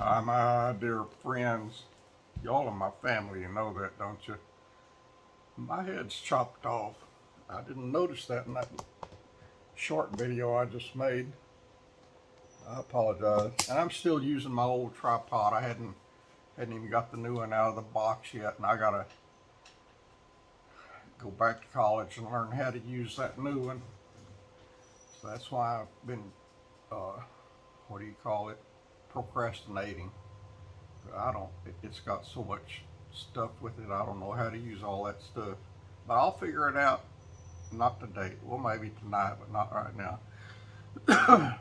Hi, my dear friends. Y'all are my family, you know that, don't you? My head's chopped off. I didn't notice that in that short video I just made. I apologize. And I'm still using my old tripod. I hadn't even got the new one out of the box yet, and I gotta go back to college and learn how to use that new one. So that's why I've been, what do you call it, procrastinating. I don't, it's got so much stuff with it, I don't know how to use all that stuff. But I'll figure it out, not today. Well, maybe tonight, but not right now.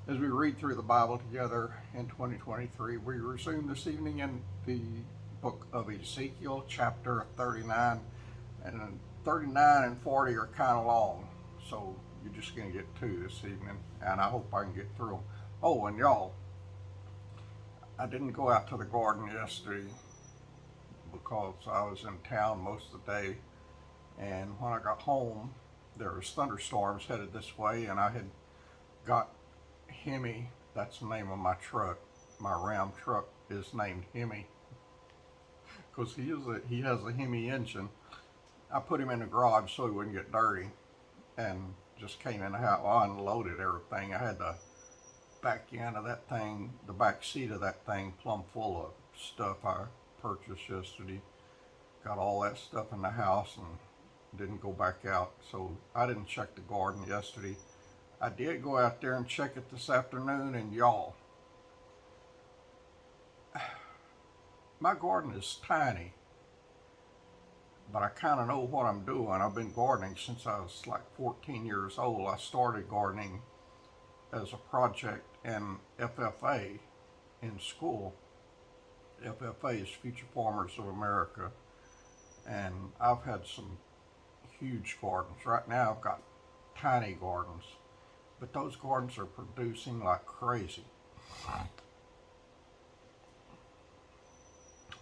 As we read through the Bible together in 2023, we resume this evening in the book of Ezekiel, chapter 39. And 39 and 40 are kind of long, so you're just going to get two this evening, and I hope I can get through them. Oh, and y'all, I didn't go out to the garden yesterday because I was in town most of the day, and when I got home, there was thunderstorms headed this way, and I had got Hemi. That's the name of my truck. My Ram truck is named Hemi because he has a Hemi engine. I put him in the garage so he wouldn't get dirty, and just came in the house. Well, I unloaded everything. I had the back end of that thing, the back seat of that thing, plumb full of stuff I purchased yesterday. Got all that stuff in the house and didn't go back out. So I didn't check the garden yesterday. I did go out there and check it this afternoon, and y'all, my garden is tiny, but I kind of know what I'm doing. I've been gardening since I was like 14 years old. I started gardening as a project in FFA in school. FFA is Future Farmers of America, and I've had some huge gardens. Right now I've got tiny gardens, but those gardens are producing like crazy.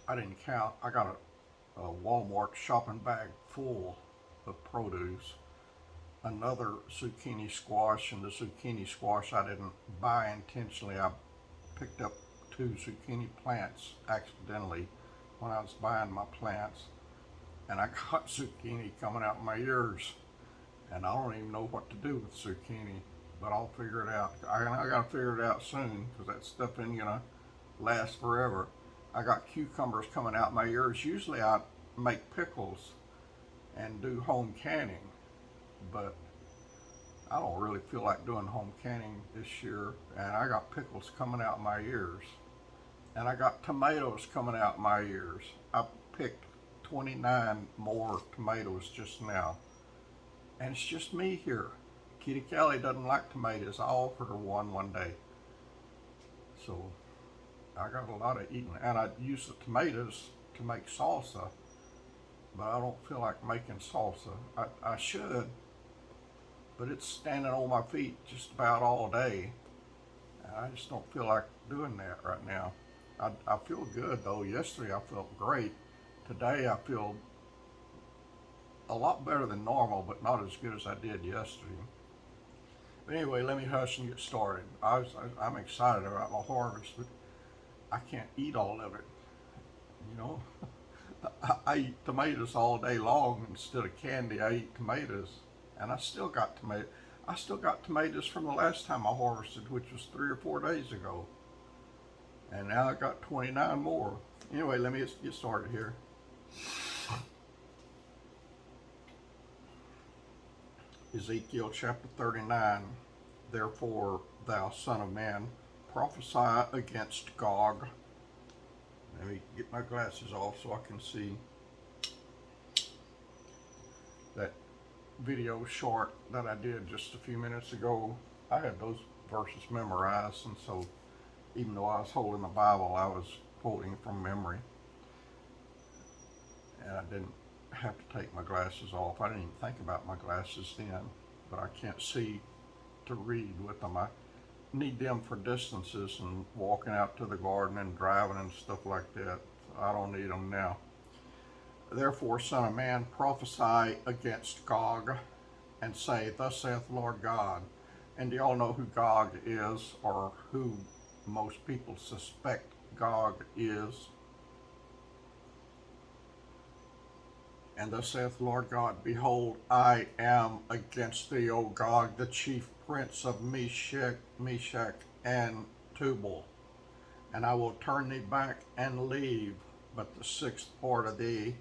I didn't count. I got a Walmart shopping bag full of produce, another zucchini squash, and the zucchini squash I didn't buy intentionally. I picked up two zucchini plants accidentally when I was buying my plants, and I got zucchini coming out my ears, and I don't even know what to do with zucchini, but I'll figure it out. I gotta figure it out soon because that stuff ain't gonna last forever. I got cucumbers coming out my ears. Usually I make pickles and do home canning, but I don't really feel like doing home canning this year, and I got pickles coming out my ears, and I got tomatoes coming out my ears. I picked 29 more tomatoes just now, and it's just me here. Kitty Callie doesn't like tomatoes. I offered her one day, so I got a lot of eating, and I use the tomatoes to make salsa, but I don't feel like making salsa. I should, but it's standing on my feet just about all day, and I just don't feel like doing that right now. I feel good though. Yesterday I felt great. Today I feel a lot better than normal, but not as good as I did yesterday. But anyway, let me hush and get started. I'm excited about my harvest, but I can't eat all of it. You know, I eat tomatoes all day long instead of candy. I eat tomatoes, and I still got tomatoes. I still got tomatoes from the last time I harvested, which was 3 or 4 days ago. And now I got 29 more. Anyway, let me get started here. Ezekiel chapter 39. Therefore, thou son of man, prophesy against Gog. Let me get my glasses off so I can see. That video short that I did just a few minutes ago, I had those verses memorized, and so even though I was holding the Bible, I was quoting from memory, and I didn't have to take my glasses off. I didn't even think about my glasses then, but I can't see to read with them. I need them for distances and walking out to the garden and driving and stuff like that. I don't need them now. Therefore, son of man, prophesy against Gog and say, thus saith the Lord God. And do y'all know who Gog is, or who most people suspect Gog is. And thus saith the Lord God, Behold, I am against thee, O Gog, the chief prince of Meshach, and Tubal. And I will turn thee back and leave but the sixth part of thee,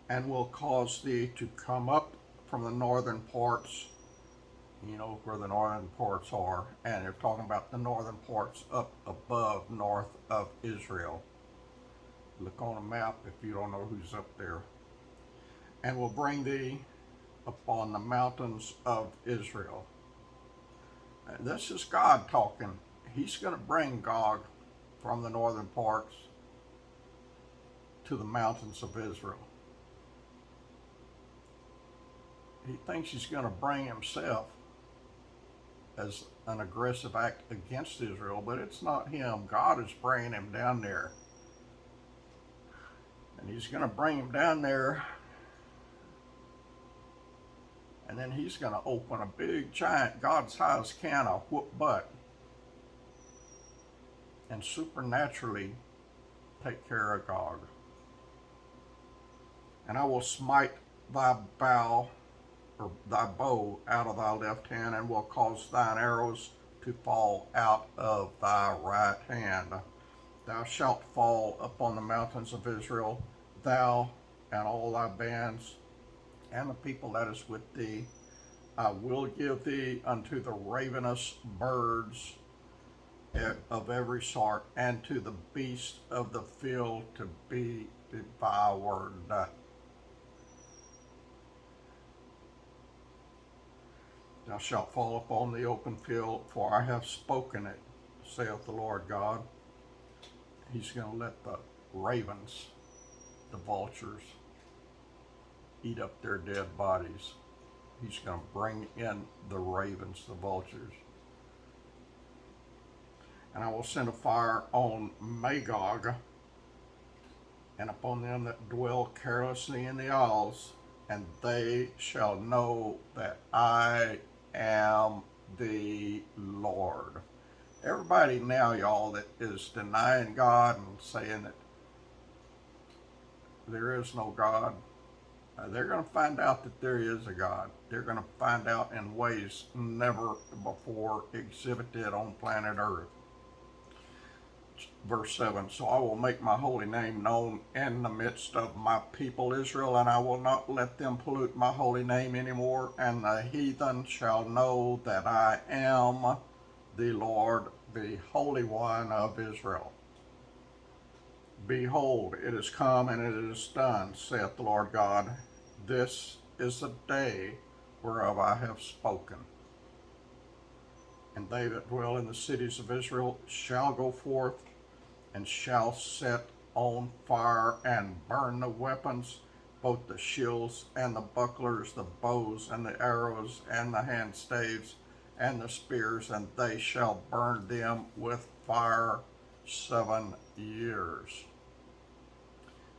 and will cause thee to come up from the northern parts. You know where the northern parts are, and they're talking about the northern parts up above north of Israel. Look on a map if you don't know who's up there. And will bring thee upon the mountains of Israel. And this is God talking. He's going to bring Gog from the northern parts to the mountains of Israel. He thinks he's going to bring himself as an aggressive act against Israel, but it's not him. God is bringing him down there. And he's going to bring him down there, and then he's going to open a big, giant, God-sized can of whoop butt and supernaturally take care of Gog. And I will smite thy bow out of thy left hand, and will cause thine arrows to fall out of thy right hand. Thou shalt fall upon the mountains of Israel, thou and all thy bands, and the people that is with thee. I will give thee unto the ravenous birds of every sort, and to the beasts of the field to be devoured. Thou shalt fall upon the open field, for I have spoken it, saith the Lord God. He's going to let the ravens, the vultures, eat up their dead bodies. He's going to bring in the ravens, the vultures. And I will send a fire on Magog, and upon them that dwell carelessly in the isles, and they shall know that I am the Lord. Everybody now, y'all, that is denying God and saying that there is no God, they're going to find out that there is a God. They're going to find out in ways never before exhibited on planet Earth. Verse 7, So I will make my holy name known in the midst of my people Israel, and I will not let them pollute my holy name anymore, and the heathen shall know that I am the Lord, the Holy One of Israel. Behold, it is come and it is done, saith the Lord God. This is the day whereof I have spoken. And they that dwell in the cities of Israel shall go forth, and shall set on fire and burn the weapons, both the shields and the bucklers, the bows and the arrows and the handstaves and the spears, and they shall burn them with fire 7 years,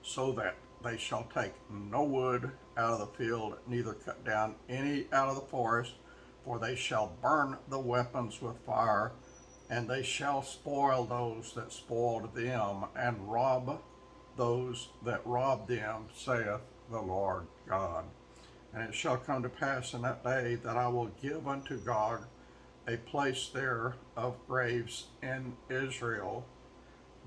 so that they shall take no wood out of the field, neither cut down any out of the forest, for they shall burn the weapons with fire, and they shall spoil those that spoiled them, and rob those that robbed them, saith the Lord God. And it shall come to pass in that day that I will give unto Gog a place there of graves in Israel,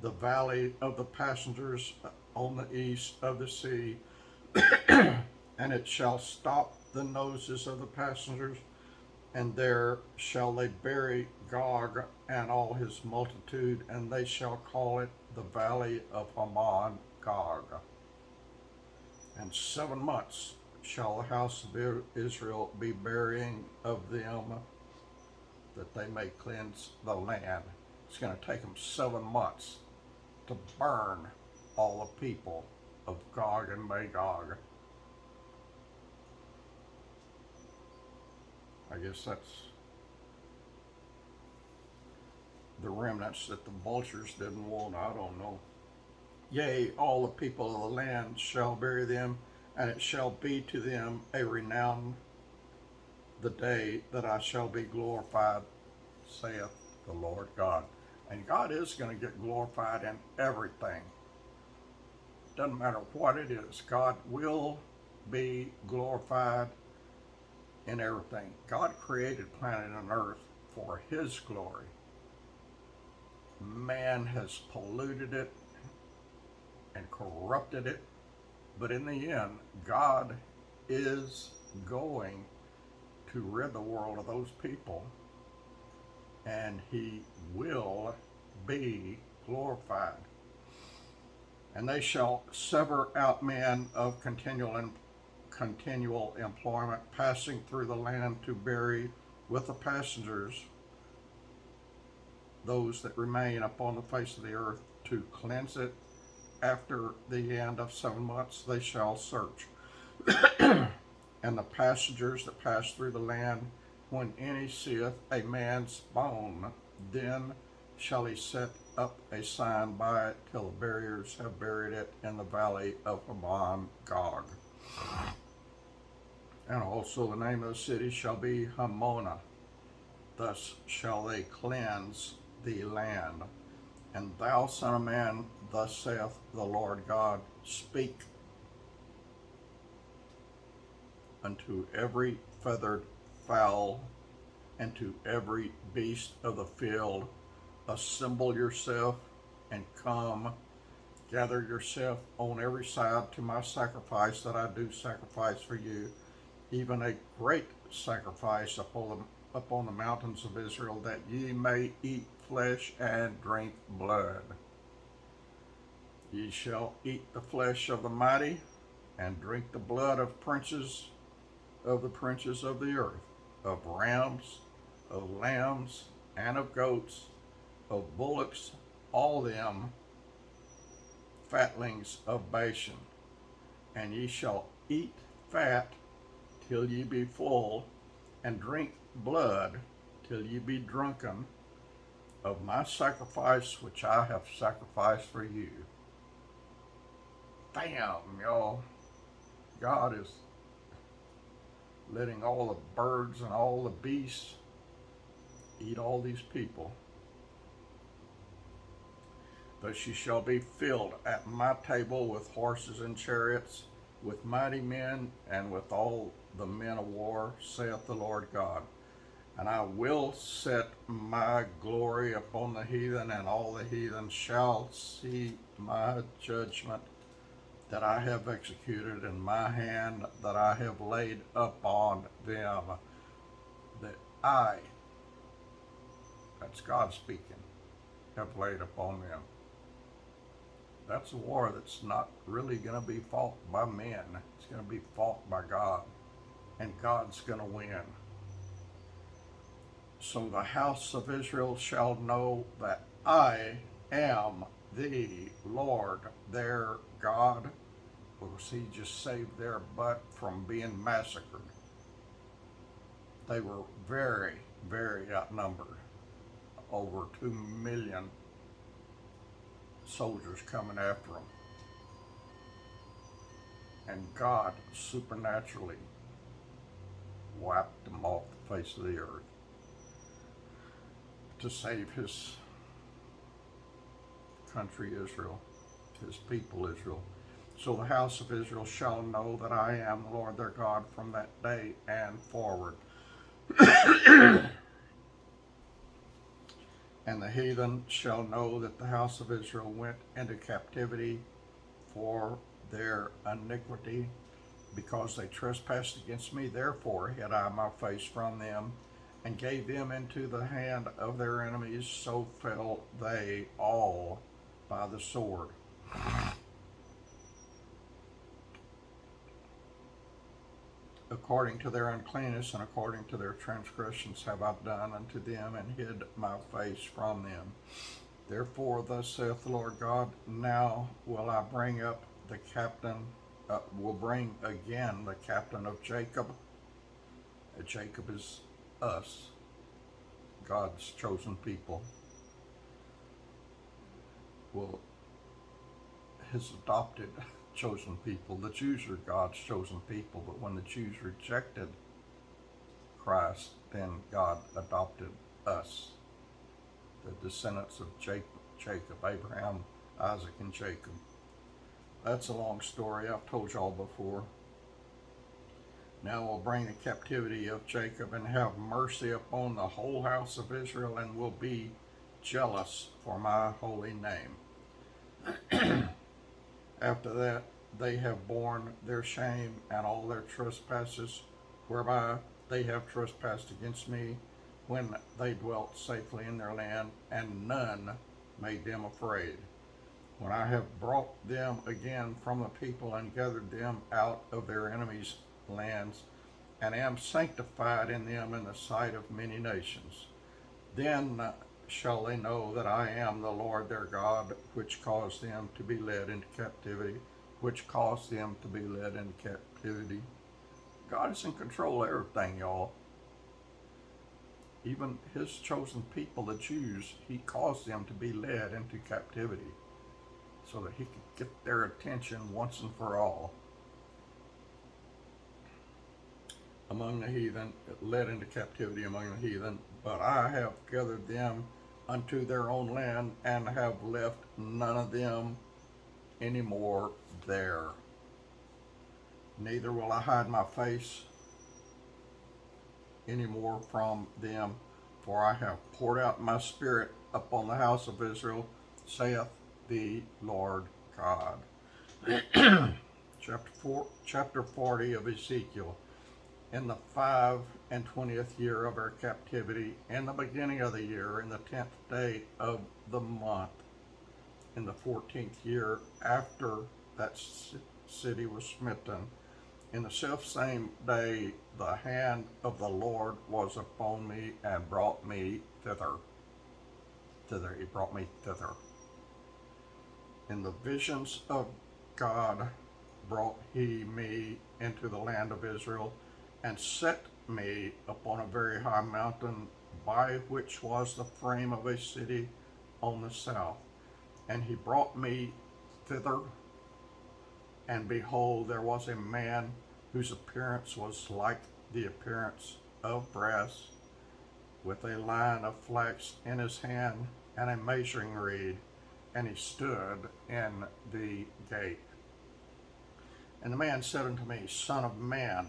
the valley of the passengers on the east of the sea, and it shall stop the noses of the passengers, and there shall they bury Gog and all his multitude, and they shall call it the valley of Hammon Gog. And 7 months shall the house of Israel be burying of them, that they may cleanse the land. It's going to take them 7 months to burn all the people of Gog and Magog. I guess that's the remnants that the vultures didn't want. I don't know. Yea, all the people of the land shall bury them, and it shall be to them a renown the day that I shall be glorified, saith the Lord God. And God is going to get glorified in everything. Doesn't matter what it is, God will be glorified in everything. God created planet and earth for His glory. Man has polluted it and corrupted it, but in the end, God is going to rid the world of those people, and He will be glorified. And they shall sever out men of continual employment, passing through the land to bury with the passengers those that remain upon the face of the earth, to cleanse it. After the end of 7 months they shall search. And the passengers that pass through the land, when any seeth a man's bone, then shall he set up a sign by it till the buriers have buried it in the valley of Haman Gog. And also the name of the city shall be Hamona. Thus shall they cleanse the land. And thou, son of man, thus saith the Lord God, speak unto every feathered fowl and to every beast of the field, assemble yourself and come, gather yourself on every side to my sacrifice that I do sacrifice for you, even a great sacrifice upon the mountains of Israel, that ye may eat flesh and drink blood. Ye shall eat the flesh of the mighty, and drink the blood of the princes of the earth, of rams, of lambs, and of goats, of bullocks, all them fatlings of Bashan. And ye shall eat fat till ye be full, and drink blood till ye be drunken of my sacrifice which I have sacrificed for you. Damn, y'all. God is letting all the birds and all the beasts eat all these people. Thus ye shall be filled at my table with horses and chariots, with mighty men, and with all the men of war, saith the Lord God. And I will set my glory upon the heathen, and all the heathen shall see my judgment that I have executed in my hand, that I have laid upon them, that I, that's God speaking, have laid upon them. That's a war that's not really going to be fought by men. It's going to be fought by God, and God's going to win. So the house of Israel shall know that I am the Lord their God, because He just saved their butt from being massacred. They were very, very outnumbered. Over 2 million soldiers coming after them. And God supernaturally wiped them off the face of the earth to save His country Israel, His people Israel. So the house of Israel shall know that I am the Lord their God from that day and forward. And the heathen shall know that the house of Israel went into captivity for their iniquity, because they trespassed against me. Therefore hid I my face from them, and gave them into the hand of their enemies. So fell they all by the sword. According to their uncleanness and according to their transgressions have I done unto them, and hid my face from them. Therefore thus saith the Lord God, now will I bring up the captain, will bring again the captain of Jacob. Jacob is us, God's chosen people. Well, His adopted chosen people. The Jews are God's chosen people, but when the Jews rejected Christ, then God adopted us the descendants of Jacob, Abraham, Isaac, and Jacob. That's a long story. I've told y'all before. Now will bring the captivity of Jacob and have mercy upon the whole house of Israel, and will be jealous for my holy name. After that, they have borne their shame and all their trespasses, whereby they have trespassed against me, when they dwelt safely in their land, and none made them afraid. When I have brought them again from the people and gathered them out of their enemies' lands, and am sanctified in them in the sight of many nations, then shall they know that I am the Lord their God, which caused them to be led into captivity, God is in control of everything, y'all. Even his chosen people, the Jews, he caused them to be led into captivity so that he could get their attention once and for all. Among the heathen, led into captivity among the heathen, but I have gathered them unto their own land, and have left none of them any more there. Neither will I hide my face any more from them, for I have poured out my spirit upon the house of Israel, saith the Lord God. Chapter 40 of Ezekiel. In the 25th year of our captivity, in the beginning of the year, in the 10th day of the month, in the 14th year after that city was smitten, in the selfsame day the hand of the Lord was upon me, and brought me thither. He brought me thither. In the visions of God brought he me into the land of Israel, and set me upon a very high mountain, by which was the frame of a city on the south. And he brought me thither, and behold, there was a man whose appearance was like the appearance of brass, with a line of flax in his hand, and a measuring reed, and he stood in the gate. And the man said unto me, Son of man,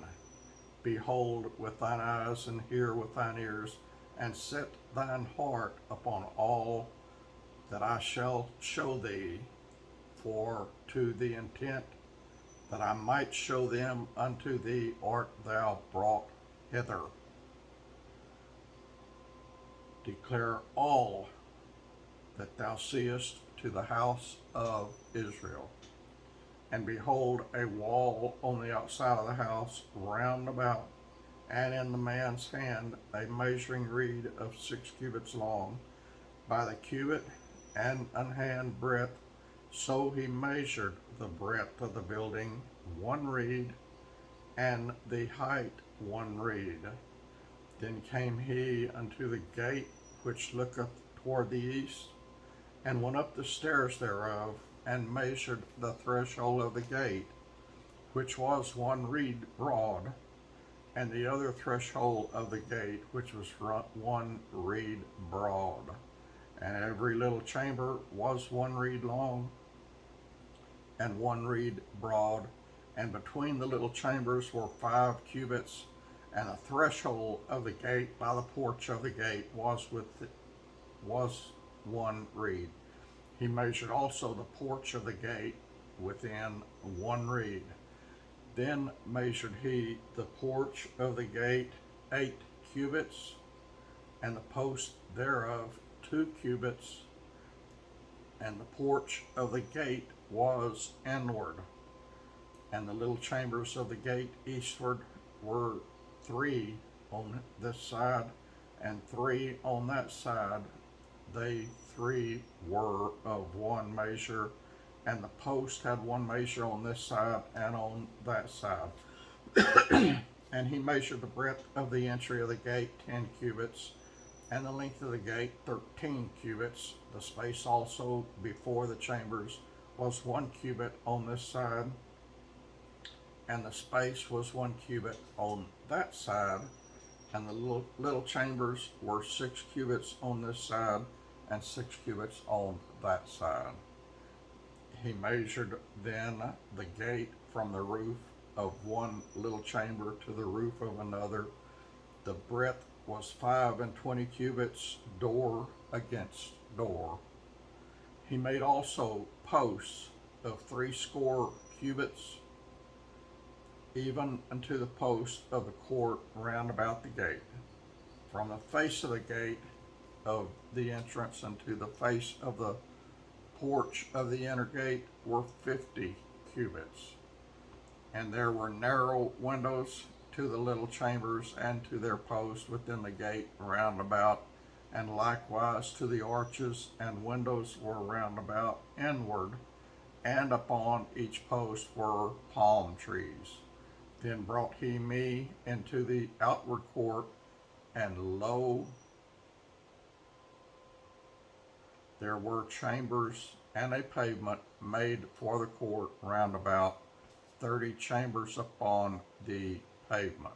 behold with thine eyes, and hear with thine ears, and set thine heart upon all that I shall show thee, for to the intent that I might show them unto thee art thou brought hither. Declare all that thou seest to the house of Israel. And behold, a wall on the outside of the house round about, and in the man's hand a measuring reed of 6 cubits long, by the cubit and an hand breadth. So he measured the breadth of the building 1 reed, and the height 1 reed. Then came he unto the gate which looketh toward the east, and went up the stairs thereof, and measured the threshold of the gate, which was 1 reed broad, and the other threshold of the gate, which was 1 reed broad. And every little chamber was 1 reed long, and 1 reed broad, and between the little chambers were 5 cubits, and the threshold of the gate by the porch of the gate was 1 reed. He measured also the porch of the gate within 1 reed. Then measured he the porch of the gate 8 cubits, and the post thereof 2 cubits, and the porch of the gate was inward. And the little chambers of the gate eastward were 3 on this side, and 3 on that side. They 3 were of 1 measure, and the post had 1 measure on this side and on that side. And he measured the breadth of the entry of the gate 10 cubits, and the length of the gate 13 cubits. The space also before the chambers was 1 cubit on this side, and the space was 1 cubit on that side. And the little chambers were 6 cubits on this side, and 6 cubits on that side. He measured then the gate from the roof of one little chamber to the roof of another. The breadth was 25 cubits, door against door. He made also posts of 80 cubits, even unto the post of the court round about the gate. From the face of the gate of the entrance unto the face of the porch of the inner gate were 50 cubits. And there were narrow windows to the little chambers and to their posts within the gate round about, and likewise to the arches, and windows were round about inward, and upon each post were palm trees. Then brought he me into the outward court, and lo, there were chambers and a pavement made for the court round about, 30 chambers upon the pavement.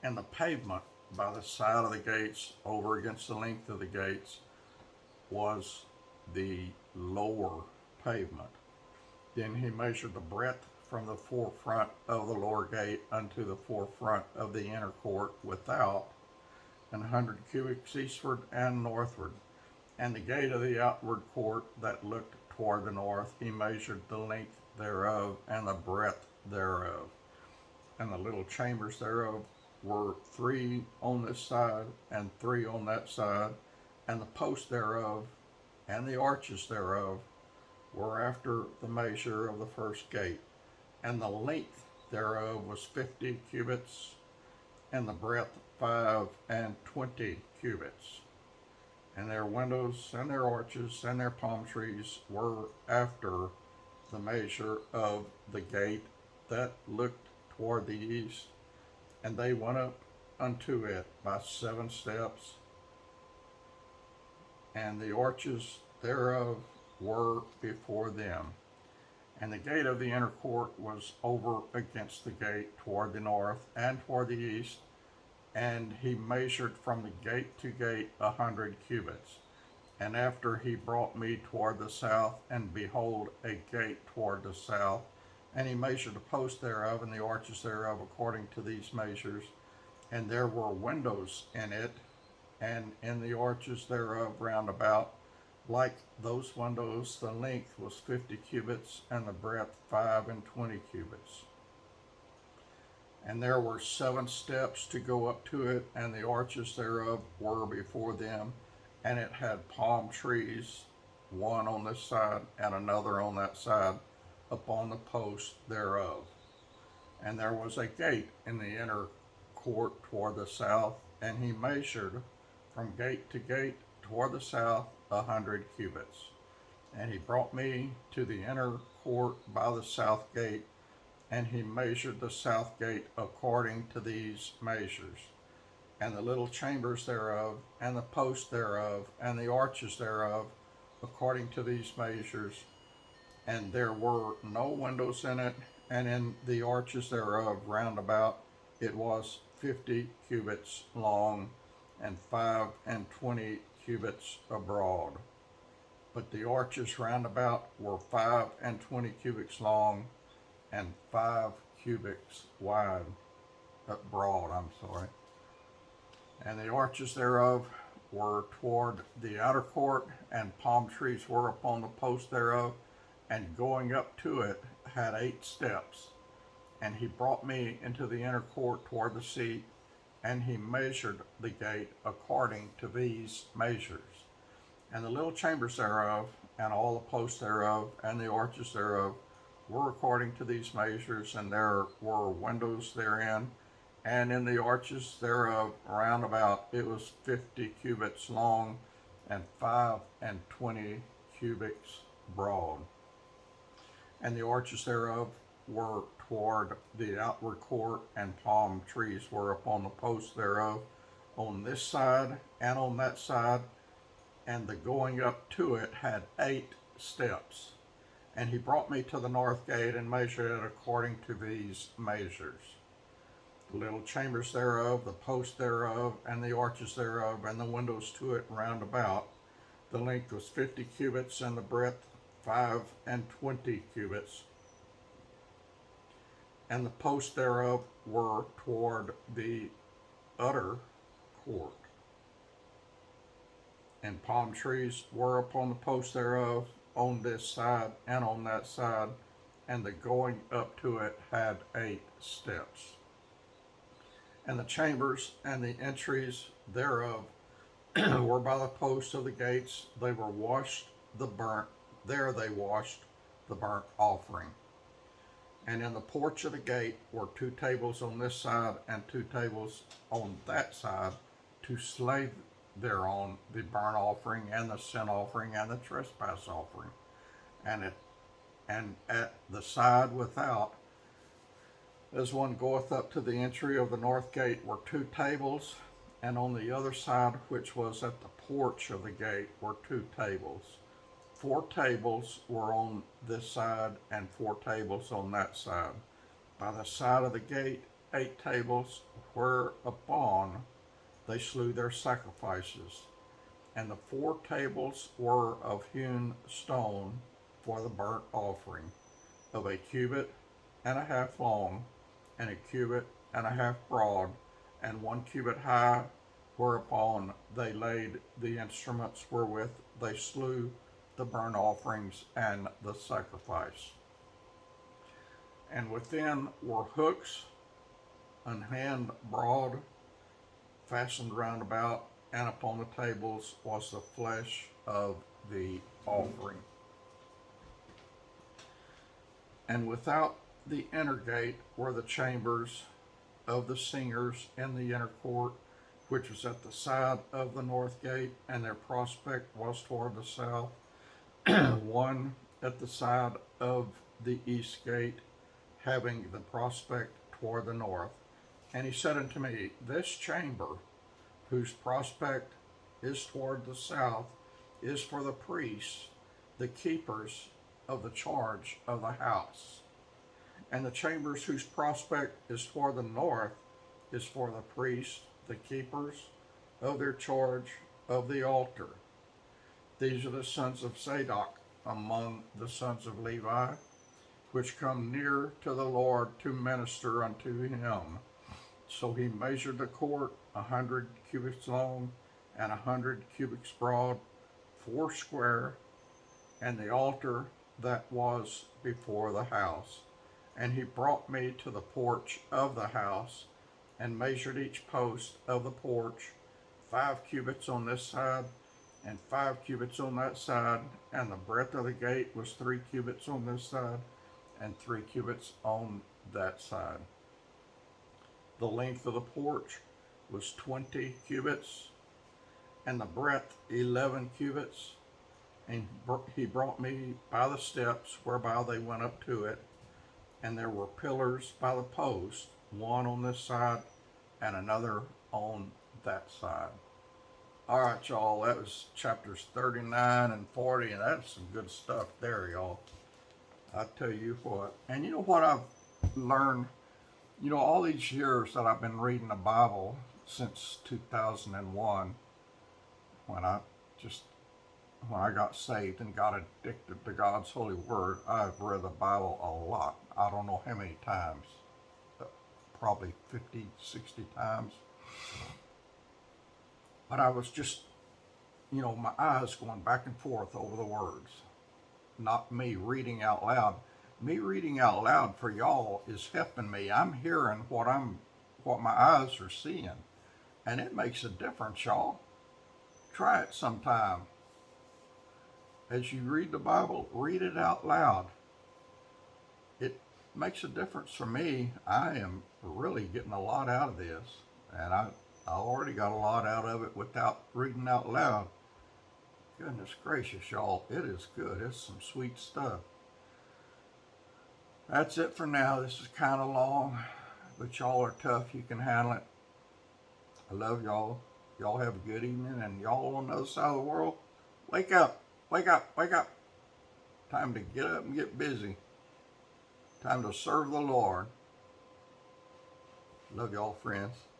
And the pavement by the side of the gates, over against the length of the gates, was the lower pavement. Then he measured the breadth from the forefront of the lower gate unto the forefront of the inner court without, 100 cubits eastward and northward. And the gate of the outward court that looked toward the north, he measured the length thereof and the breadth thereof. And the little chambers thereof were 3 on this side and 3 on that side, and the posts thereof and the arches thereof were after the measure of the first gate. And the length thereof was 50 cubits, and the breadth 25 cubits. And their windows and their arches and their palm trees were after the measure of the gate that looked toward the east. And they went up unto it by 7 steps, and the arches thereof were before them. And the gate of the inner court was over against the gate toward the north and toward the east, and he measured from the gate to gate 100 cubits. And after he brought me toward the south, and behold, a gate toward the south, and he measured the posts thereof and the arches thereof according to these measures. And there were windows in it, and in the arches thereof round about, like those windows, the length was 50 cubits, and the breadth 25 cubits. And there were 7 steps to go up to it, and the arches thereof were before them, and it had palm trees, one on this side and another on that side, upon the post thereof. And there was a gate in the inner court toward the south, and he measured from gate to gate toward the south 100 cubits. And he brought me to the inner court by the south gate, and he measured the south gate according to these measures. And the little chambers thereof, and the posts thereof, and the arches thereof, according to these measures. And there were no windows in it, and in the arches thereof round about it was 50 cubits long, and 25 cubits abroad. But the arches round about were 25 cubits long, and 5 cubits wide, broad, And the arches thereof were toward the outer court, and palm trees were upon the posts thereof, and going up to it had 8 steps. And he brought me into the inner court toward the seat, and he measured the gate according to these measures. And the little chambers thereof, and all the posts thereof, and the arches thereof, were according to these measures, and there were windows therein, and in the arches thereof round about it was 50 cubits long, and 25 cubits broad. And the arches thereof were toward the outward court, and palm trees were upon the posts thereof, on this side and on that side, and the going up to it had 8 steps. And he brought me to the north gate, and measured it according to these measures. the little chambers thereof, the posts thereof, and the arches thereof, and the windows to it round about. The length was 50 cubits, and the breadth 25 cubits. And the posts thereof were toward the utter court. And palm trees were upon the posts thereof, on this side and on that side, and the going up to it had 8 steps. And the chambers and the entries thereof were by the posts of the gates. They were washed the burnt, there they washed the burnt offering. And in the porch of the gate were 2 tables on this side and 2 tables on that side, to slay thereon the burnt offering and the sin offering and the trespass offering. And at the side without, as one goeth up to the entry of the north gate, were 2 tables, and on the other side, which was at the porch of the gate, were 2 tables. 4 tables were on this side, and 4 tables on that side. By the side of the gate, 8 tables, whereupon they slew their sacrifices. And the 4 tables were of hewn stone for the burnt offering, of 1.5 cubits long, and 1.5 cubits broad, and 1 cubit high, whereupon they laid the instruments wherewith they slew the burnt offerings and the sacrifice. And within were hooks, an hand broad, fastened round about, and upon the tables was the flesh of the offering. And without the inner gate were the chambers of the singers in the inner court, which was at the side of the north gate, and their prospect was toward the south, one at the side of the east gate, having the prospect toward the north. And he said unto me, This chamber, whose prospect is toward the south, is for the priests, the keepers of the charge of the house. And the chambers whose prospect is toward the north is for the priests, the keepers of their charge of the altar. These are the sons of Zadok among the sons of Levi, which come near to the Lord to minister unto him. So he measured the court 100 cubits long and 100 cubits broad, 4 and the altar that was before the house. And he brought me to the porch of the house, and measured each post of the porch, 5 cubits on this side, and 5 cubits on that side, and the breadth of the gate was 3 cubits on this side, and 3 cubits on that side. The length of the porch was 20 cubits, and the breadth 11 cubits. And he brought me by the steps whereby they went up to it, and there were pillars by the post, one on this side and another on that side. All right, y'all, that was chapters 39 and 40, and that's some good stuff there, y'all. I tell you what. And you know what I've learned? You know, all these years that I've been reading the Bible since 2001, when I got saved and got addicted to God's holy word, I've read the Bible a lot. I don't know how many times, probably 50, 60 times. But I was just, my eyes going back and forth over the words. Not me reading out loud. Me reading out loud for y'all is helping me. I'm hearing what my eyes are seeing. And it makes a difference, y'all. Try it sometime. As you read the Bible, read it out loud. It makes a difference for me. I am really getting a lot out of this. And I already got a lot out of it without reading out loud. Goodness gracious, y'all. It is good. It's some sweet stuff. That's it for now. This is kind of long, but y'all are tough. You can handle it. I love y'all. Y'all have a good evening. And y'all on the other side of the world, wake up. Wake up. Wake up. Time to get up and get busy. Time to serve the Lord. Love y'all, friends.